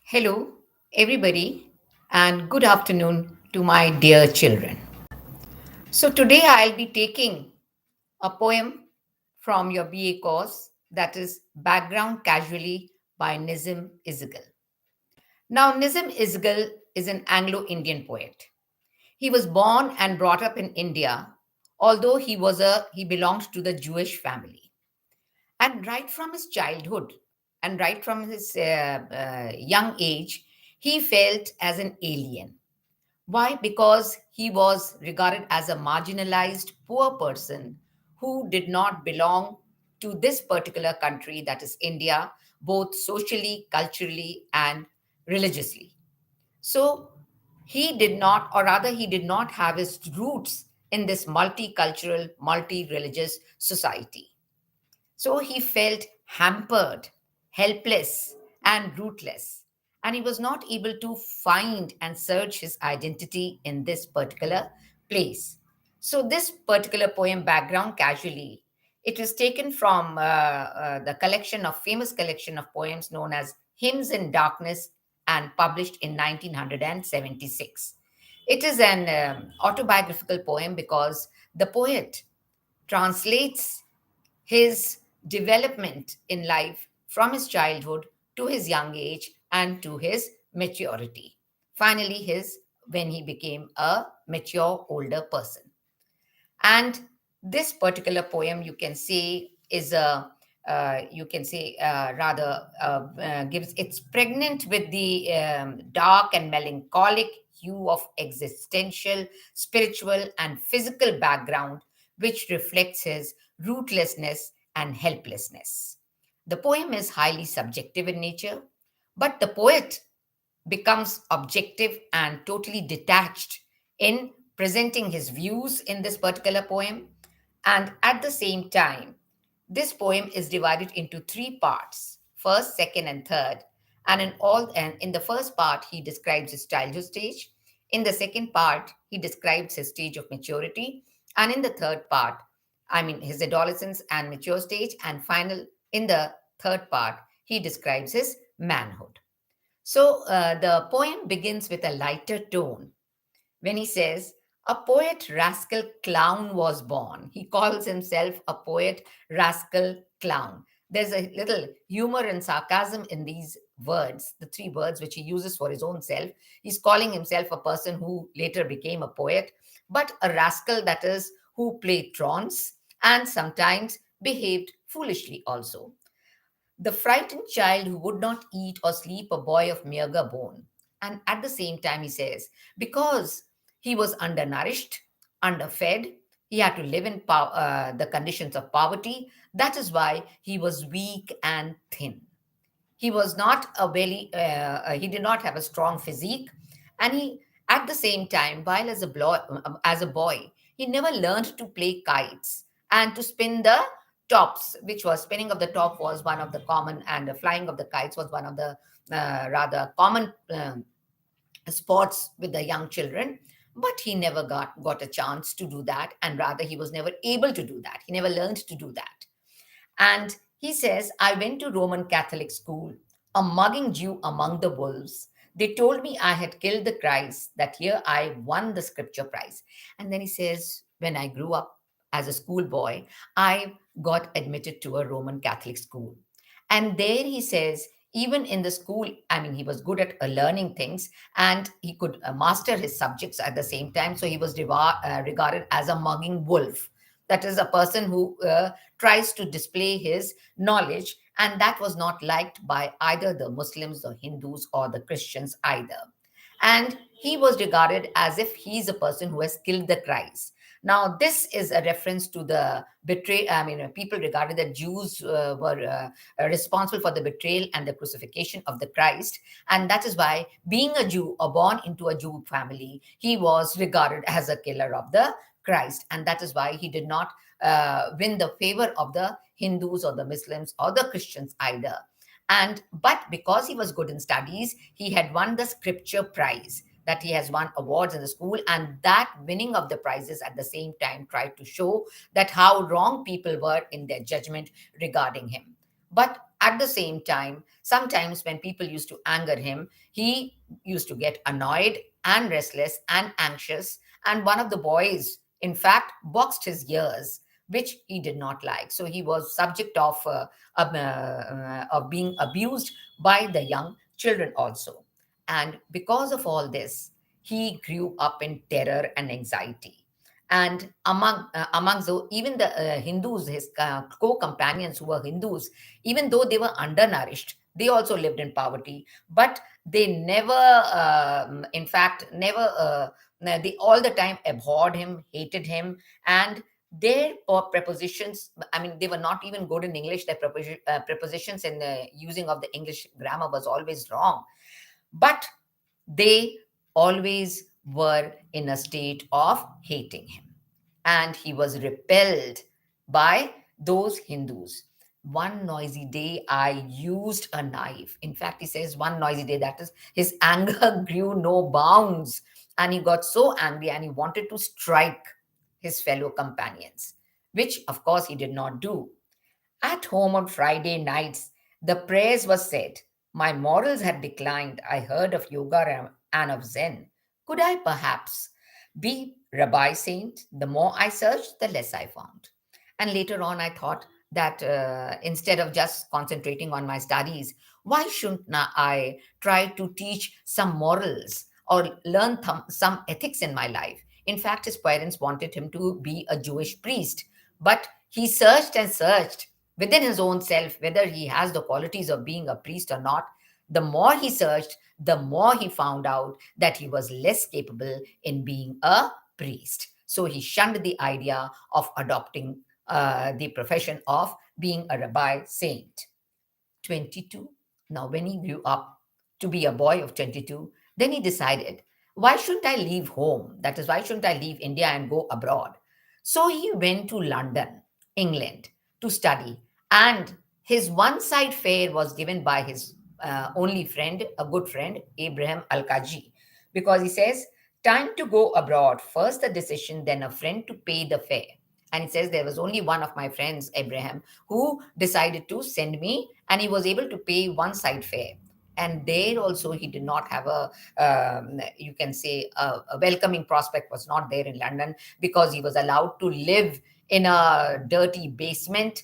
Hello, everybody, and good afternoon to my dear children. So, today I'll be taking a poem from your BA course that is Background Casually by Nissim Ezekiel. Now, Nissim Ezekiel is an Anglo Indian poet. He was born and brought up in India, although he belonged to the Jewish family. And right from his childhood and right from his young age, he felt as an alien. Why? Because he was regarded as a marginalized poor person who did not belong to this particular country, that is India, both socially, culturally, and religiously. So he did not, or rather, he did not have his roots in this multicultural, multi religious society. So he felt hampered, helpless, and rootless. And he was not able to find and search his identity in this particular place. So, this particular poem, Background Casually, it was taken from the collection of famous collection of poems known as Hymns in Darkness and published in 1976. It is an autobiographical poem because the poet translates his development in life from his childhood to his young age and to his maturity. Finally, his when he became a mature older person. And this particular poem, you can say, is a you can say rather gives it's pregnant with the dark and melancholic hue of existential, spiritual, and physical background, which reflects his rootlessness and helplessness. The poem is highly subjective in nature, but the poet becomes objective and totally detached in presenting his views in this particular poem. And at the same time, this poem is divided into three parts: first, second, and third. And in the first part, he describes his childhood stage. In the second part, he describes his stage of maturity. And in the third part, I mean, his adolescence and mature stage. And final, in the third part, he describes his manhood. So the poem begins with a lighter tone when he says, "A poet, rascal, clown was born." He calls himself a poet, rascal, clown. There's a little humor and sarcasm in these words, the three words which he uses for his own self. He's calling himself a person who later became a poet, but a rascal, that is, who played trance and sometimes behaved foolishly also. The frightened child who would not eat or sleep, a boy of meager bone. And at the same time, he says, because he was undernourished, underfed, he had to live in the conditions of poverty. That is why he was weak and thin. He was not a very, he did not have a strong physique. And he, at the same time, while as a boy, he never learned to play kites and to spin the tops, which was spinning of the top was one of the common, and the flying of the kites was one of the rather common sports with the young children. But he never got a chance to do that, and rather he was never able to do that. He never learned to do that. And he says, "I went to Roman Catholic school, a mugging Jew among the wolves. They told me I had killed the Christ, that year I won the scripture prize." And then he says, "When I grew up as a schoolboy, I got admitted to a Roman Catholic school." And there he says, even in the school, I mean, he was good at learning things and he could master his subjects at the same time. So he was regarded as a mugging wolf. That is a person who tries to display his knowledge, and that was not liked by either the Muslims, the Hindus, or the Christians either. And he was regarded as if he's a person who has killed the Christ. Now, this is a reference to the betray. I mean, people regarded that Jews were responsible for the betrayal and the crucifixion of the Christ, and that is why, being a Jew or born into a Jew family, he was regarded as a killer of the Christ, and that is why he did not win the favor of the Hindus or the Muslims or the Christians either. And but because he was good in studies, he had won the scripture prize, that he has won awards in the school, and that winning of the prizes at the same time tried to show that how wrong people were in their judgment regarding him. But at the same time, sometimes when people used to anger him, he used to get annoyed and restless and anxious. And one of the boys, in fact, boxed his ears, which he did not like. So he was subject of being abused by the young children also. And because of all this, he grew up in terror and anxiety. And amongst even the Hindus, his co-companions who were Hindus, even though they were undernourished, they also lived in poverty. But they never, in fact, never. They all the time abhorred him, hated him, and their prepositions. I mean, they were not even good in English. Their prepositions in the using of the English grammar was always wrong. But they always were in a state of hating him. And he was repelled by those Hindus. One noisy day, I used a knife. In fact, he says one noisy day, that is, his anger grew no bounds. And he got so angry and he wanted to strike his fellow companions, which of course he did not do. At home on Friday nights, the prayers were said. My morals had declined. I heard of yoga and of Zen. Could I perhaps be Rabbi Saint? The more I searched, the less I found. And later on, I thought that instead of just concentrating on my studies, why shouldn't I try to teach some morals or learn some ethics in my life? In fact, his parents wanted him to be a Jewish priest, but he searched and searched within his own self whether he has the qualities of being a priest or not. The more he searched, the more he found out that he was less capable in being a priest. So he shunned the idea of adopting the profession of being a rabbi saint. 22. Now, when he grew up to be a boy of 22, then he decided, why shouldn't I leave home? That is, why shouldn't I leave India and go abroad? So he went to London, England, to study. And his one side fare was given by his only friend, a good friend, Abraham Al Kaji, because he says, time to go abroad. First the decision, then a friend to pay the fare. And he says, there was only one of my friends, Abraham, who decided to send me, and he was able to pay one side fare. And there also he did not have you can say, a welcoming prospect was not there in London, because he was allowed to live in a dirty basement,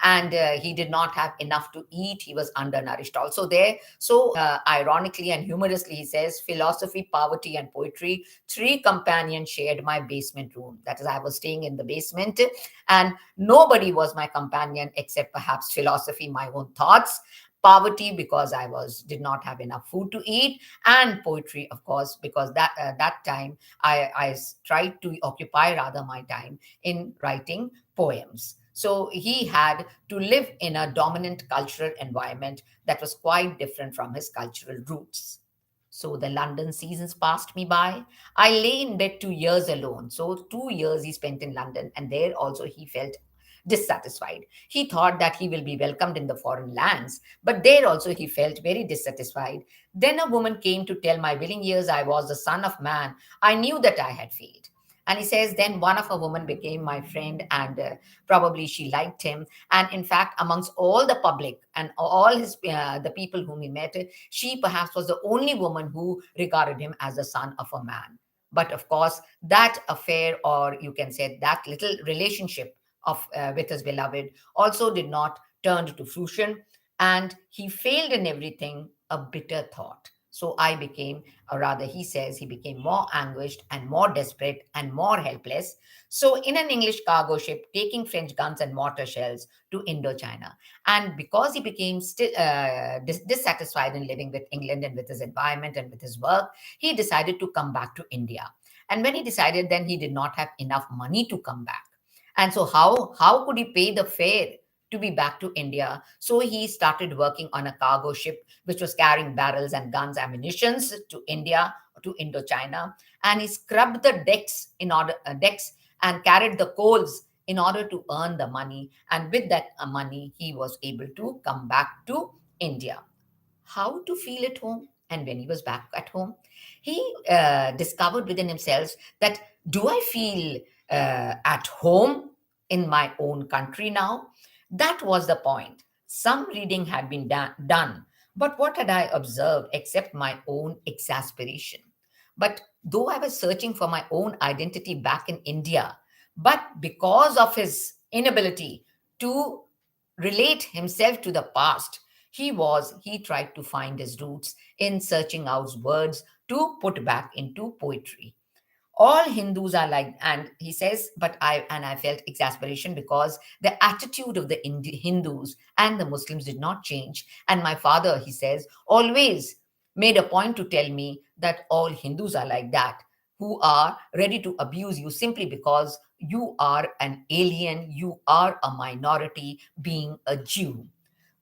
and he did not have enough to eat. He was undernourished also there. So ironically and humorously, he says, philosophy, poverty, and poetry, three companions shared my basement room. That is, I was staying in the basement, and nobody was my companion except perhaps philosophy, my own thoughts, poverty because I was did not have enough food to eat, and poetry, of course, because that time I tried to occupy rather my time in writing poems. So he had to live in a dominant cultural environment that was quite different from his cultural roots. So the London seasons passed me by. I lay in bed 2 years alone. So 2 years he spent in London, and there also he felt dissatisfied. He thought that he will be welcomed in the foreign lands, but there also he felt very dissatisfied. Then a woman came to tell my willing ears I was the son of man. I knew that I had failed. And he says, then one of a woman became my friend, and probably she liked him. And in fact, amongst all the public and all the people whom he met, she perhaps was the only woman who regarded him as the son of a man. But of course, that affair, or you can say that little relationship of with his beloved, also did not turn to fruition, and he failed in everything. A bitter thought. So I became, or rather, he says, he became more anguished and more desperate and more helpless. So, in an English cargo ship, taking French guns and mortar shells to Indochina. And because he became still dissatisfied in living with England and with his environment and with his work, he decided to come back to India. And when he decided, then he did not have enough money to come back. And so, how could he pay the fare to be back to India? So he started working on a cargo ship which was carrying barrels and guns, ammunitions to India, to Indochina, and he scrubbed the decks and carried the coals in order to earn the money. And with that money, he was able to come back to India. How to feel at home? And when he was back at home, he discovered within himself that, do I feel at home in my own country now? That was the point. Some reading had been done, but what had I observed except my own exasperation? But though I was searching for my own identity back in India, but because of his inability to relate himself to the past, he tried to find his roots in searching out words to put back into poetry. All Hindus are like, and he says, but I felt exasperation because the attitude of the Hindus and the Muslims did not change. And my father, he says, always made a point to tell me that all Hindus are like that, who are ready to abuse you simply because you are an alien, you are a minority, being a Jew.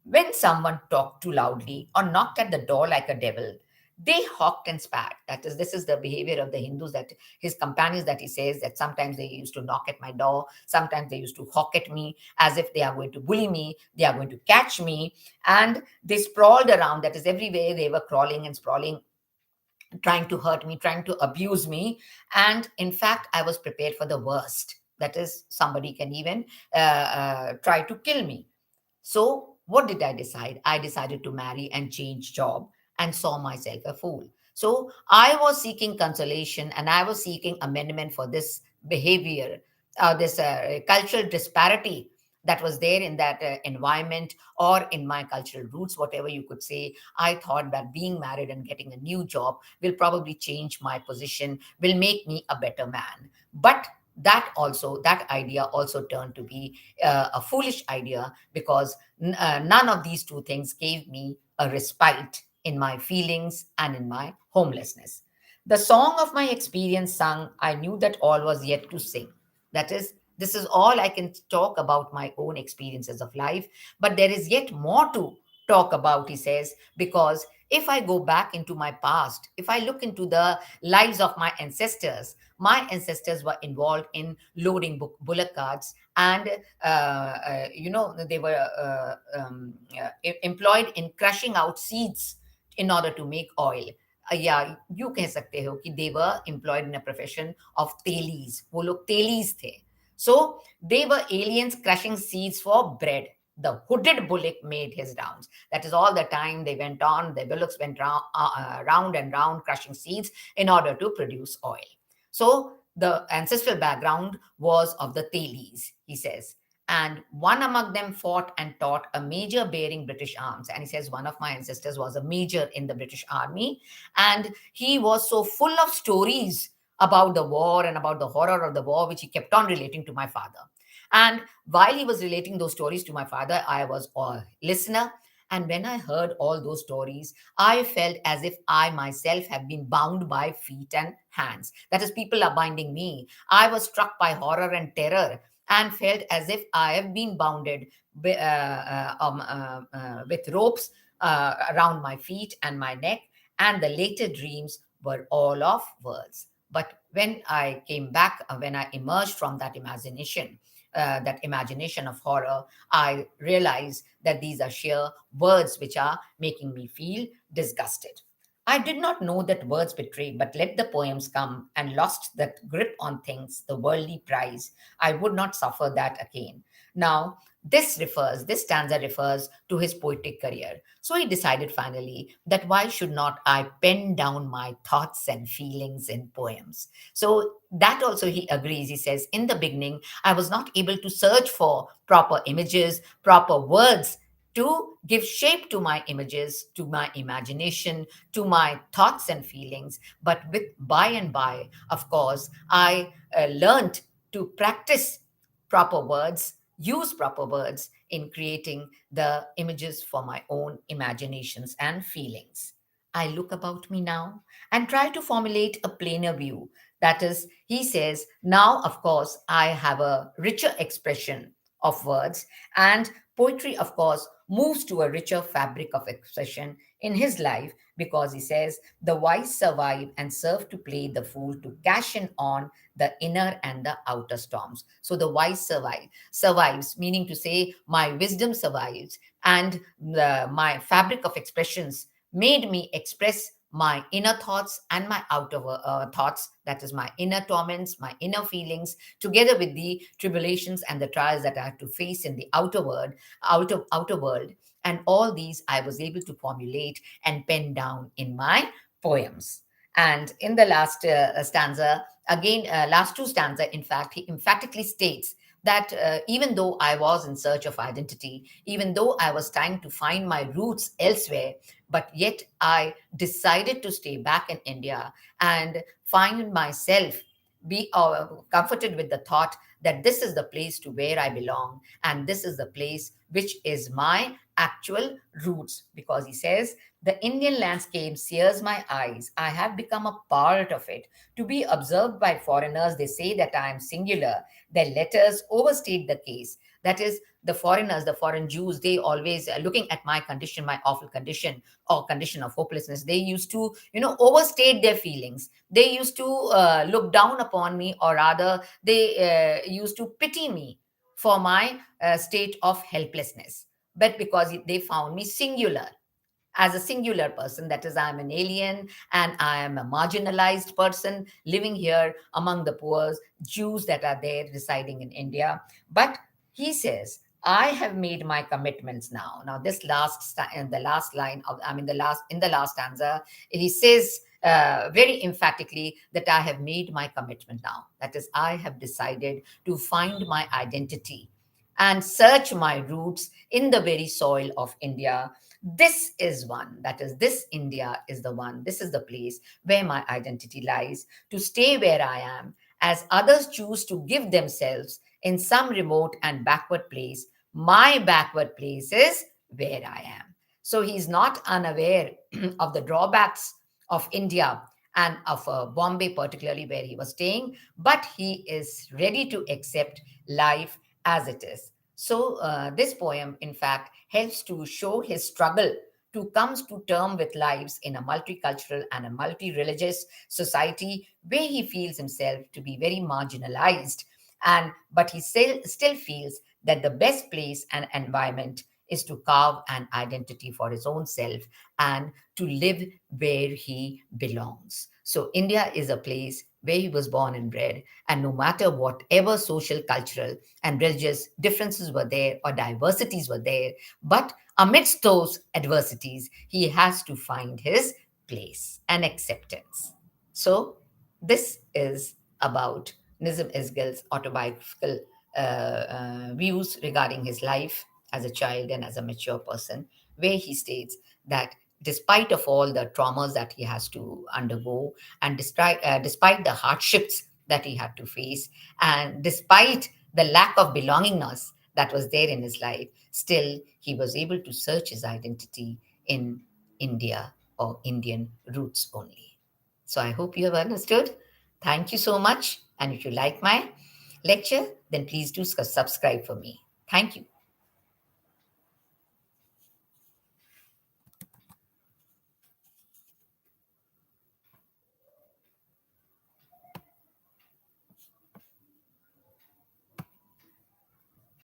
When someone talked too loudly or knocked at the door like a devil, they hawked and spat. That is, this is the behavior of the Hindus, that his companions, that he says that sometimes they used to knock at my door, sometimes they used to hawk at me as if they are going to bully me, they are going to catch me, and they sprawled around. That is, everywhere they were crawling and sprawling, trying to hurt me, trying to abuse me. And in fact, I was prepared for the worst. That is, somebody can even try to kill me. So, what did I decide? I decided to marry and change job and saw myself a fool. So, I was seeking consolation and I was seeking amendment for this behavior, this cultural disparity that was there in that environment or in my cultural roots, whatever you could say. I thought that being married and getting a new job will probably change my position, will make me a better man. But that idea also turned to be a foolish idea because none of these two things gave me a respite in my feelings and in my homelessness. The song of my experience sung, I knew that all was yet to sing. That is, this is all I can talk about my own experiences of life, but there is yet more to talk about, he says, because if I go back into my past, if I look into the lives of my ancestors were involved in loading bullock carts, and they were employed in crushing out seeds in order to make oil. या यूं कह सकते हो कि they were employed in a profession of तेलीज, वो लोग तेलीज थे. So they were aliens crushing seeds for bread. The hooded bullock made his rounds. That is, all the time they went on, the bullocks went round and round crushing seeds in order to produce oil. So the ancestral background was of the Telis, he says. And one among them fought and taught a major bearing British arms. And he says one of my ancestors was a major in the British Army. And he was so full of stories about the war and about the horror of the war, which he kept on relating to my father. And while he was relating those stories to my father, I was a listener. And when I heard all those stories, I felt as if I myself have been bound by feet and hands. That is, people are binding me. I was struck by horror and terror and felt as if I have been bounded with ropes around my feet and my neck. And the later dreams were all of words. But when I came back, when I emerged from that imagination of horror, I realized that these are sheer words which are making me feel disgusted. I did not know that words betray, but let the poems come and lost that grip on things, the worldly prize. I would not suffer that again. Now, this stanza refers to his poetic career. So he decided finally that why should not I pen down my thoughts and feelings in poems? So that also he agrees. He says, in the beginning, I was not able to search for proper images, proper words to give shape to my images, to my imagination, to my thoughts and feelings. But with by and by, of course, I learned to practice proper words, use proper words in creating the images for my own imaginations and feelings. I look about me now and try to formulate a plainer view. That is, he says, now, of course, I have a richer expression of words, and poetry, of course, moves to a richer fabric of expression in his life because he says, the wise survive and serve to play the fool to cash in on the inner and the outer storms. So the wise survives, meaning to say, my wisdom survives, and my fabric of expressions made me express my inner thoughts and my outer thoughts, that is my inner torments, my inner feelings, together with the tribulations and the trials that I had to face in the outer world. And all these I was able to formulate and pen down in my poems. And in the last stanza, again, last two stanza, in fact, he emphatically states that even though I was in search of identity, even though I was trying to find my roots elsewhere, but yet I decided to stay back in India and find myself, be comforted with the thought that this is the place to where I belong, and this is the place which is my actual roots. Because he says, the Indian landscape sears my eyes. I have become a part of it. To be observed by foreigners, they say that I am singular. Their letters overstate the case. That is, the foreigners, the foreign Jews, they always, looking at my condition, my awful condition, or condition of hopelessness, they used to, overstate their feelings. They used to look down upon me, or rather, they used to pity me for my state of helplessness. But because they found me singular, as a singular person, that is, I am an alien and I am a marginalized person living here among the poor Jews that are there residing in India. But he says, I have made my commitments now. Now, this in the last line of, I mean, the last stanza, he says very emphatically that I have made my commitment now. That is, I have decided to find my identity and search my roots in the very soil of India. This is one, that is, this India is the one, this is the place where my identity lies, to stay where I am, as others choose to give themselves in some remote and backward place. My backward place is where I am. So he's not unaware of the drawbacks of India and of Bombay, particularly where he was staying, but he is ready to accept life as it is. So, this poem, in fact, helps to show his struggle to come to terms with lives in a multicultural and a multi-religious society where he feels himself to be very marginalized, and but he still feels that the best place and environment is to carve an identity for his own self and to live where he belongs. So India is a place where he was born and bred, and no matter whatever social, cultural, and religious differences were there or diversities were there, but amidst those adversities, he has to find his place and acceptance. So, this is about Nizam Isgel's autobiographical views regarding his life as a child and as a mature person, where he states that despite of all the traumas that he has to undergo, and despite the hardships that he had to face, and despite the lack of belongingness that was there in his life, still he was able to search his identity in India or Indian roots only. So I hope you have understood. Thank you so much. And if you like my lecture, then please do subscribe for me. Thank you.